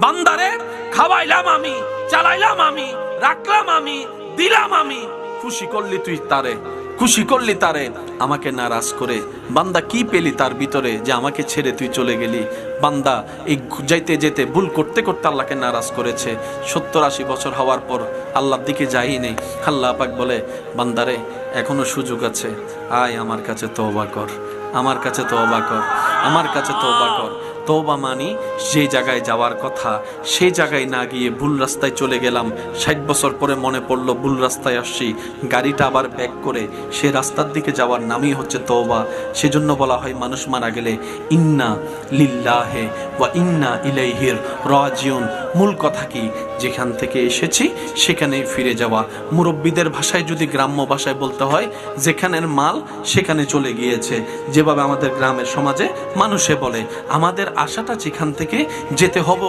বান্দারে খাওয়াইলাম আমি, চালাইলাম আমি, রাখলাম আমি, দিলাম আমি, খুশি করলি তুই তারে, খুশি করলি তারে আমাকে নারাজ করে। বান্দা কি পেলি তার ভিতরে যে আমাকে ছেড়ে তুই চলে গেলি? বান্দা এই যাইতে যেতে ভুল করতে করতে আল্লাহকে নারাজ করেছে। 70-80 বছর হওয়ার পর আল্লাহর দিকে যাই নেই। আল্লাহ পাক বলে, বান্দারে এখনো সুযোগ আছে, আয় আমার কাছে তওবা কর, আমার কাছে তওবা কর, আমার কাছে তওবা কর। তওবা মানি যে জায়গায় যাওয়ার কথা সেই জায়গায় না গিয়ে ভুল রাস্তায় চলে গেলাম। 60 বছর পরে মনে পড়লো ভুল রাস্তায় আসছি, গাড়িটা আবার ব্যাক করে সে রাস্তার দিকে যাওয়ার নামই হচ্ছে তওবা। সেজন্য বলা হয় মানুষ মারা গেলে ইন্না লিল্লাহি ওয়া ইন্না ইলাইহির রাজিউন। মূল কথা কি? যেখান থেকে এসেছি সেখানেই ফিরে যাওয়া। মুরব্বীদের ভাষায় যদি গ্রাম্য ভাষায় বলতে হয়, যেখানের মাল সেখানে চলে গিয়েছে। যেভাবে আমাদের গ্রামের সমাজে মানুষে বলে, আমাদের আশাটা যেখান থেকে যেতে হবে